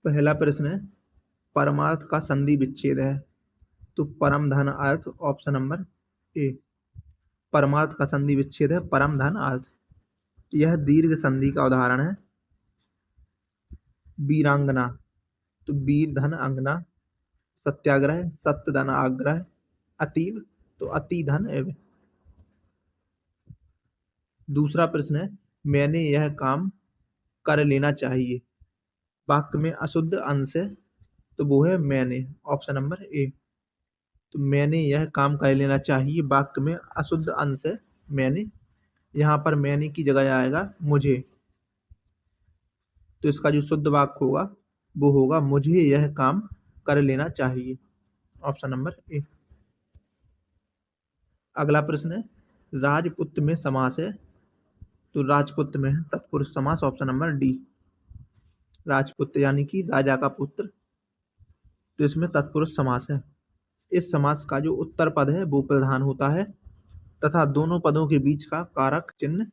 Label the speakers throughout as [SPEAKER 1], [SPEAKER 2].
[SPEAKER 1] पहला प्रश्न है, परमार्थ का संधि विच्छेद है। तो परम धन अर्थ ऑप्शन नंबर ए। परमार्थ का संधि विच्छेद है परम धन अर्थ। यह दीर्घ संधि का उदाहरण है। वीरांगना तो वीर धन अंगना, सत्याग्रह सत्य धन आग्रह, अतीव तो अति धन एव। दूसरा प्रश्न है, मैंने यह काम कर लेना चाहिए। वाक्य में अशुद्ध अंश है तो वो है मैंने, ऑप्शन नंबर ए। तो मैंने यह काम कर लेना चाहिए, वाक्य में अशुद्ध अंश है मैंने। यहाँ पर मैंने की जगह आएगा मुझे। तो इसका जो शुद्ध वाक्य होगा वो होगा मुझे यह काम कर लेना चाहिए, ऑप्शन नंबर ए। अगला प्रश्न है, राजपुत्र में समास है। तो राजपुत्र में है तत्पुरुष समास, ऑप्शन नंबर डी। राजपुत्र यानी कि राजा का पुत्र, तो इसमें तत्पुरुष समास है। इस समास का जो उत्तर पद है वो प्रधान होता है तथा दोनों पदों के बीच का कारक चिन्ह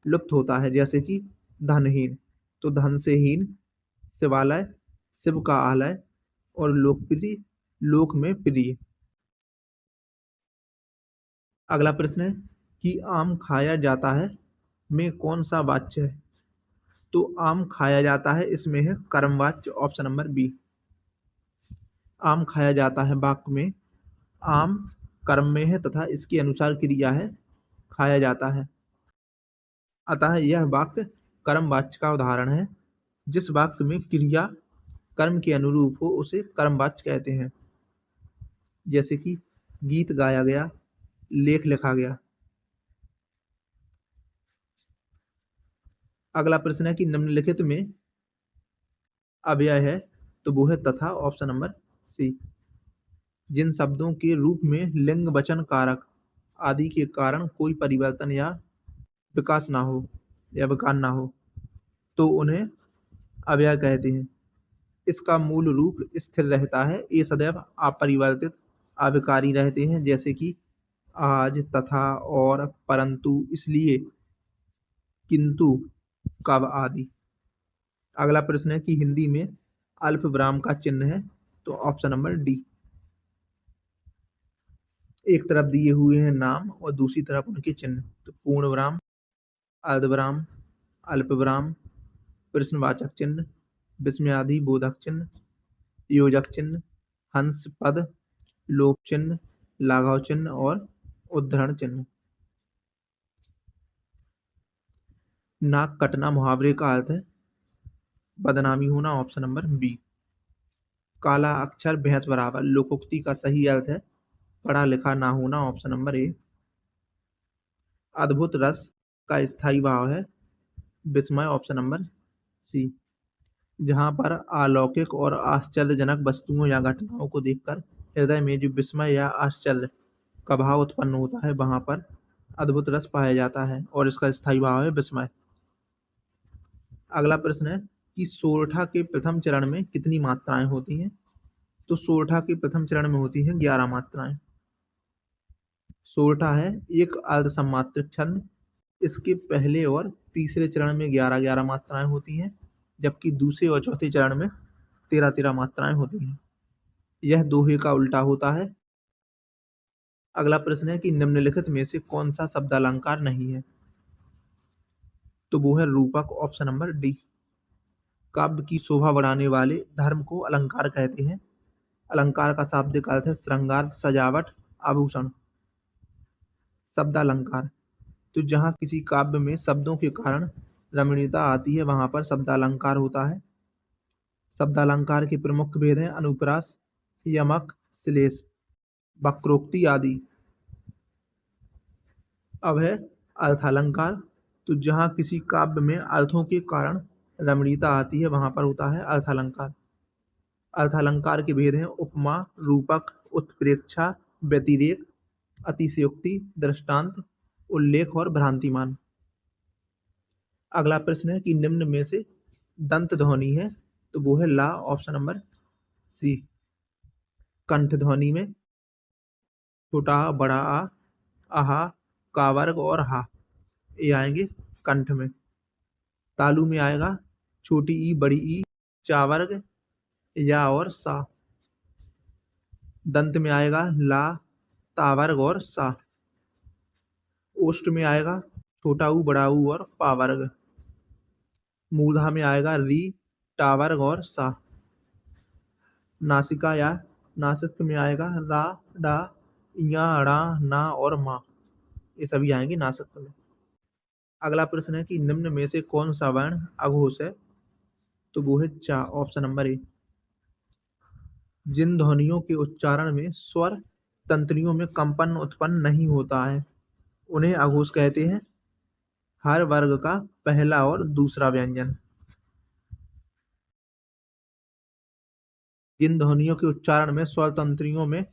[SPEAKER 1] लुप्त होता है। जैसे कि धनहीन तो धन से हीन, शिवालय शिव का आलय, और लोकप्रिय लोक में प्रिय। अगला प्रश्न है कि आम खाया जाता है में कौन सा वाच्य है। तो आम खाया जाता है इसमें है कर्मवाच्य, ऑप्शन नंबर बी। आम खाया जाता है वाक्य में आम कर्म में है तथा इसके अनुसार क्रिया है खाया जाता है, अतः यह वाक्य कर्मवाच्य का उदाहरण है। जिस वाक्य में क्रिया कर्म के अनुरूप हो उसे कर्मवाच्य कहते हैं। जैसे कि गीत गाया गया, लेख लिखा गया। अगला प्रश्न है कि निम्नलिखित में अव्यय है तो वो है तथा, ऑप्शन नंबर सी। जिन शब्दों के रूप में लिंग वचन कारक आदि के कारण कोई परिवर्तन या विकास ना हो या विकार ना हो तो उन्हें अव्यय कहते हैं। इसका मूल रूप स्थिर रहता है, ये सदैव अपरिवर्तित अविकारी रहते हैं। जैसे कि आज, तथा, और, परंतु, इसलिए, किंतु, कब आदि। अगला प्रश्न है कि हिंदी में अल्प विराम का चिन्ह है। तो ऑप्शन नंबर डी। एक तरफ दिए हुए हैं नाम और दूसरी तरफ उनके चिन्ह। तो पूर्ण विराम, अर्धविराम, अल्प विराम, प्रश्नवाचक चिन्ह, विस्मयादि बोधक चिन्ह, योजक चिन्ह, हंस पद, लोप चिन्ह, लाघव चिन्ह और उद्धरण चिन्ह। नाक कटना मुहावरे का अर्थ है बदनामी होना, ऑप्शन नंबर बी। काला अक्षर भैंस बराबर लोकोक्ति का सही अर्थ है पढ़ा लिखा ना होना, ऑप्शन नंबर ए। अद्भुत रस का स्थायी भाव है विस्मय, ऑप्शन नंबर सी। जहाँ पर अलौकिक और आश्चर्यजनक वस्तुओं या घटनाओं को देखकर हृदय में जो विस्मय या आश्चर्य का भाव उत्पन्न होता है वहाँ पर अद्भुत रस पाया जाता है और इसका स्थायी भाव है विस्मय। अगला प्रश्न है कि सोरठा के प्रथम चरण में कितनी मात्राएं होती हैं। तो सोरठा के प्रथम चरण में होती हैं 11 मात्राएं। सोरठा है एक अर्धसमात्रिक छंद। इसके पहले और तीसरे चरण में 11-11 मात्राएं होती हैं, जबकि दूसरे और चौथे चरण में 13-13 मात्राएं होती हैं। यह दोहे का उल्टा होता है। अगला प्रश्न है कि निम्नलिखित में से कौन सा शब्दालंकार नहीं है। तो वो है रूपक, ऑप्शन नंबर डी। काव्य की शोभा बढ़ाने वाले धर्म को अलंकार कहते हैं। अलंकार का शाब्दिक अर्थ है श्रृंगार, सजावट, आभूषण। शब्दालंकार तो जहाँ किसी काव्य में शब्दों के कारण रमणीयता आती है वहां पर शब्दालंकार होता है। शब्दालंकार के प्रमुख भेद हैं अनुप्रास, यमक, श्लेष, वक्रोक्ति आदि। अब है अर्थालंकार तो जहाँ किसी काव्य में अर्थों के कारण रमणीयता आती है वहां पर होता है अर्थालंकार। अर्थालंकार के भेद हैं उपमा, रूपक, उत्प्रेक्षा, व्यतिरेक, अतिशयोक्ति, दृष्टांत, उल्लेख और भ्रांतिमान। अगला प्रश्न है कि निम्न में से दंत ध्वनि है। तो वो है ला, ऑप्शन नंबर सी। कंठ ध्वनि में छोटा आ, बड़ा आ, आहा, का वर्ग और हा ये आएंगे कंठ में। तालु में आएगा छोटी ई, बड़ी ई, चा वर्ग, या और सा। दंत में आएगा ला, ता वर्ग और सा। ओष्ठ में आएगा छोटा ऊ, बड़ा ऊ और पा वर्ग। मूर्धा में आएगा री, टा वर्ग और सा। नासिका या नासिक में आएगा रा, डा, या, ड़ा, ना और मा। ये सभी आएंगे नासिक में। अगला प्रश्न है कि निम्न में से कौन सा वर्ण अघोष है? तो वो है चा, ऑप्शन नंबर ए। जिन ध्वनियों के उच्चारण में स्वर तंत्रियों में कंपन उत्पन्न नहीं होता है उन्हें अघोष कहते हैं। हर वर्ग का पहला और दूसरा व्यंजन। जिन ध्वनियों के उच्चारण में स्वर तंत्रियों में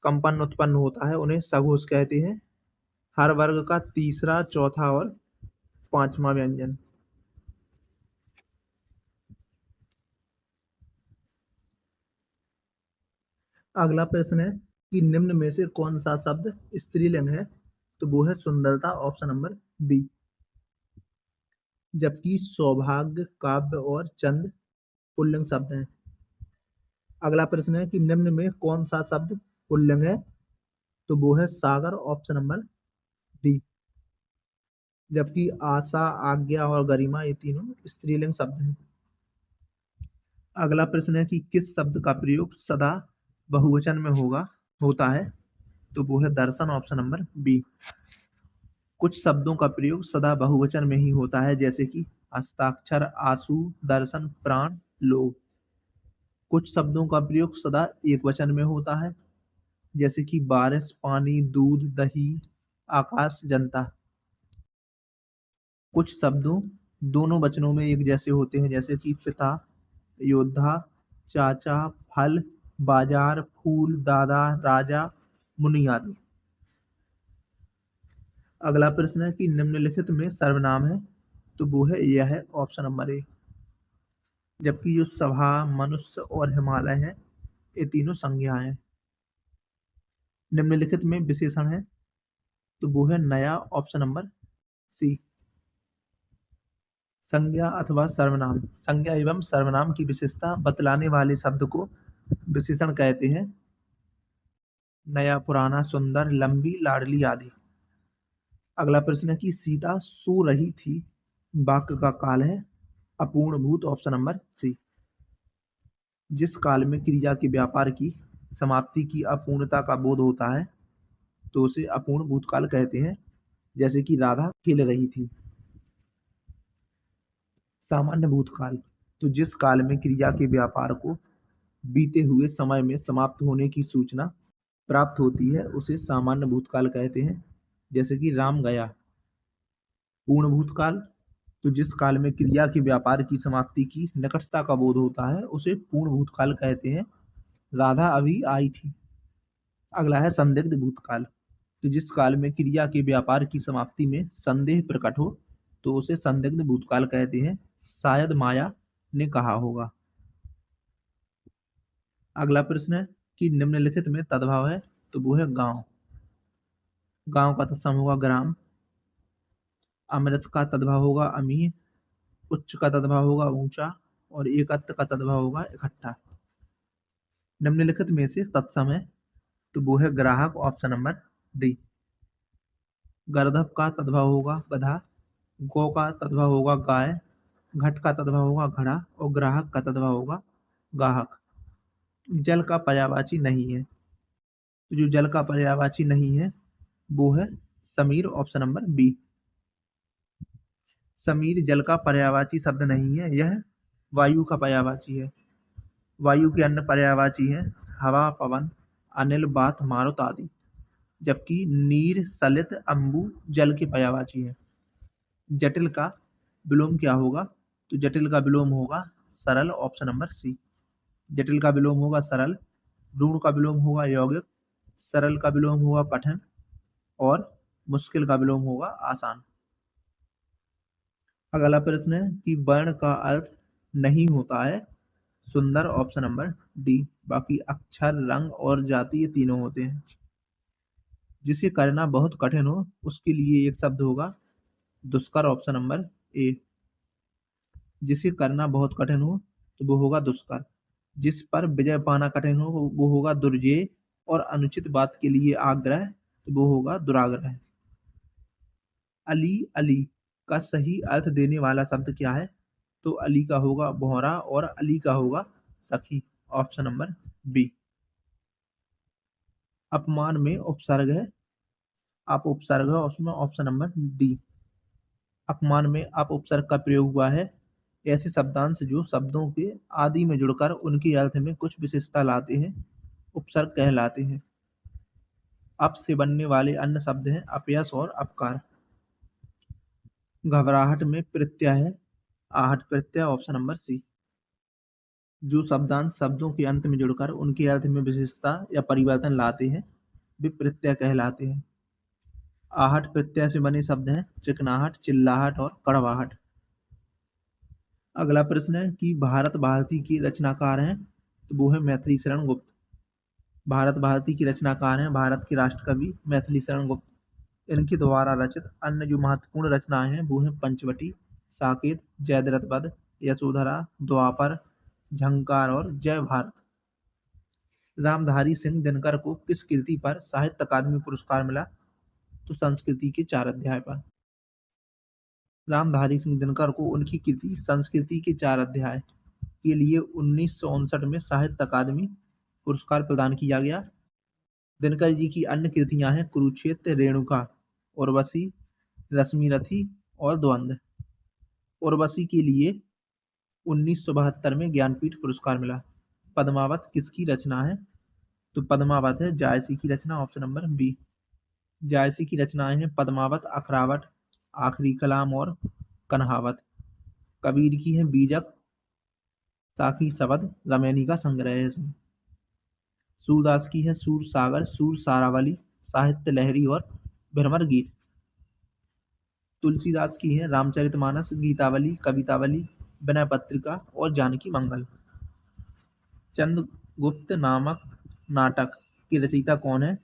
[SPEAKER 1] कंपन उत्पन्न होता है उन्हें सघोष कहते हैं। हर वर्ग का तीसरा, चौथा और पांचवा व्यंजन। अगला प्रश्न है कि निम्न में से कौन सा शब्द स्त्रीलिंग है? तो वो है सुंदरता, ऑप्शन नंबर बी। जबकि सौभाग्य, काव्य और चंद पुल्लिंग शब्द हैं। अगला प्रश्न है कि निम्न में कौन सा शब्द पुल्लिंग है? तो वो है सागर, ऑप्शन नंबर डी। जबकि आशा, आज्ञा और गरिमा ये तीनों स्त्रीलिंग शब्द हैं। अगला प्रश्न है कि किस शब्द का प्रयोग सदा बहुवचन में होता है? तो वो है दर्शन, ऑप्शन नंबर बी। कुछ शब्दों का प्रयोग सदा बहुवचन में ही होता है, जैसे कि हस्ताक्षर, आंसू, दर्शन, प्राण, लोग। कुछ शब्दों का प्रयोग सदा एक वचन में होता है, जैसे कि बारिश, पानी, दूध, दही, आकाश, जनता। कुछ शब्दों दोनों वचनों में एक जैसे होते हैं, जैसे कि पिता, योद्धा, चाचा, फल, बाजार, फूल, दादा, राजा, मुनि आदि। अगला प्रश्न है कि निम्नलिखित में सर्वनाम है? तो वो है यह है, ऑप्शन नंबर ए। जबकि जो सभा, मनुष्य और हिमालय है ये तीनों संज्ञा हैं। निम्नलिखित में विशेषण है? तो वो है नया, ऑप्शन नंबर सी। संज्ञा अथवा सर्वनाम। संज्ञा एवं सर्वनाम की विशेषता बतलाने वाले शब्द को विशेषण कहते हैं। नया, पुराना, सुंदर, लंबी, लाडली आदि। अगला प्रश्न है कि सीता सो रही थी वाक्य का काल है अपूर्णभूत, ऑप्शन नंबर सी। जिस काल में क्रिया के व्यापार की समाप्ति की अपूर्णता का बोध होता है तो उसे अपूर्ण भूतकाल कहते हैं, जैसे कि राधा खेल रही थी। सामान्य भूतकाल। तो जिस काल में क्रिया के व्यापार को बीते हुए समय में समाप्त होने की सूचना प्राप्त होती है उसे सामान्य भूतकाल कहते हैं, जैसे कि राम गया। पूर्ण भूतकाल। तो जिस काल में क्रिया के व्यापार की समाप्ति की निकटता का बोध होता है उसे पूर्ण भूतकाल कहते हैं। राधा अभी आई थी। अगला है संदिग्ध भूतकाल। तो जिस काल में क्रिया के व्यापार की समाप्ति में संदेह प्रकट हो तो उसे संदिग्ध भूतकाल कहते हैं। शायद माया ने कहा होगा। अगला प्रश्न है कि निम्नलिखित में तद्भव है? तो वो है गांव। गांव का तत्सम होगा ग्राम। अमृत का तद्भव होगा अमीर। उच्च का तद्भव होगा ऊंचा। और एकत्व का तद्भव होगा इकट्ठा। निम्नलिखित में से तत्सम है? तो वो है ग्राहक, ऑप्शन नंबर डी। गर्दभ का तद्भव होगा गधा। गौ का तद्भव होगा गाय। घट का तद्भव होगा घड़ा। और ग्राहक का तद्भव होगा गाहक। जल का पर्यायवाची नहीं है। तो जो जल का पर्यायवाची नहीं है वो है समीर, ऑप्शन नंबर बी। समीर जल का पर्यायवाची शब्द नहीं है, यह वायु का पर्यायवाची है। वायु के अन्य पर्यायवाची हैं हवा, पवन, अनिल, बात, मारुत आदि। जबकि नीर, सलित, अंबु जल के पर्यायवाची है। जटिल का विलोम क्या होगा? तो जटिल का विलोम होगा सरल, ऑप्शन नंबर सी। जटिल का विलोम होगा सरल। रूढ़ का विलोम होगा यौगिक। सरल का विलोम होगा कठिन। और मुश्किल का विलोम होगा आसान। अगला प्रश्न है कि वर्ण का अर्थ नहीं होता है सुंदर, ऑप्शन नंबर डी। बाकी अक्षर, रंग और जाति ये तीनों होते हैं। जिसे करना बहुत कठिन हो उसके लिए एक शब्द होगा दुष्कर, ऑप्शन नंबर ए। जिसे करना बहुत कठिन हो तो वो होगा दुष्कर। जिस पर विजय पाना कठिन हो वो होगा दुर्जेय, और अनुचित बात के लिए आग्रह तो वो होगा दुराग्रह। अली अली का सही अर्थ देने वाला शब्द क्या है? तो अली का होगा भौरा और अली का होगा सखी। Option number B. अपमान में उपसर्ग है, अप उपसर्ग है उसमें, ऑप्शन नंबर डी। अपमान में अप उपसर्ग का प्रयोग हुआ है ऐसे शब्दांश जो शब्दों के आदि में जुड़कर उनके अर्थ में कुछ विशेषता लाते हैं, उपसर्ग कहलाते हैं। अप से बनने वाले अन्य शब्द हैं अपयश और अपकार। घबराहट में प्रत्यय है आहट प्रत्यय, ऑप्शन नंबर सी। जो शब्दांश शब्दों के अंत में जुड़कर उनके अर्थ में विशेषता या परिवर्तन लाते हैं वे प्रत्यय कहलाते हैं। आहट प्रत्यय से बने शब्द हैं चिकनाहट, चिल्लाहट और कड़वाहट। अगला प्रश्न है कि भारत भारती के रचनाकार हैं, तो वो है मैथिली शरण गुप्त। भारत भारती की रचनाकार हैं भारत के राष्ट्र कवि मैथिली शरण गुप्त। इनके द्वारा रचित अन्य जो महत्वपूर्ण रचनाएं हैं वो हैं पंचवटी, साकेत, जयद्रथ वध, यशोधरा, द्वापर, झंकार और जय भारत। रामधारी सिंह दिनकर को किस कृति पर साहित्य अकादमी पुरस्कार मिला? तो संस्कृति के 4 अध्याय पर। रामधारी सिंह दिनकर को उनकी कृति संस्कृति के 4 अध्याय के लिए 1959 में साहित्य अकादमी पुरस्कार प्रदान किया गया। दिनकर जी की अन्य कृतियां हैं कुरुक्षेत्र, रेणुका, उर्वशी, रश्मिरथी और द्वंद्व। उर्वशी के लिए 1972 में ज्ञानपीठ पुरस्कार मिला। पद्मावत किसकी रचना है? तो पद्मावत है जायसी की रचना, ऑप्शन नंबर बी। जायसी की रचनाएं हैं पद्मावत, अखरावट, आखिरी कलाम और कन्हावत। कबीर की है बीजक, साखी शबद, रमैनी का संग्रह है इसमें। सूरदास की है सूर सागर, सूर सारावली, साहित्य लहरी और भ्रमर गीत। तुलसीदास की है रामचरितमानस, गीतावली, कवितावली, विनय पत्रिका और जानकी मंगल। चंद्रगुप्त नामक नाटक की रचयिता कौन है?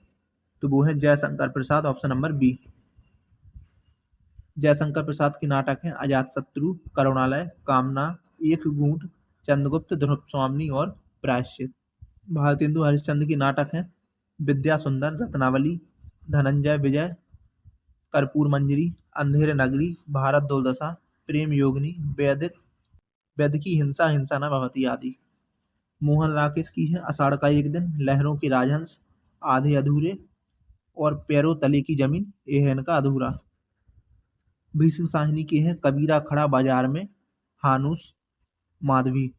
[SPEAKER 1] तो वो है Jaishankar Prasad, option number B. Jaishankar Prasad के नाटक हैं अजातशत्रु, करुणालय, कामना, एक गूंठ, चंद्रगुप्त, ध्रुव और प्रायश्चित। भारतेंदु हरिश्चंद्र के नाटक हैं विद्या सुंदर, रत्नावली, धनंजय विजय, कर्पूर मंजरी, अंधेर नगरी, भारत दुर्दशा, प्रेम योगिनी, वैदिकी हिंसा, हिंसा न भवती आदि। मोहन राकेश की है आषाढ़ का एक दिन, लहरों के राजहंस, आधे अधूरे और पैरों तले की जमीन, ये है इनका अधूरा। भीष्म साहनी के हैं कबीरा खड़ा बाजार में, हानुस, माधवी।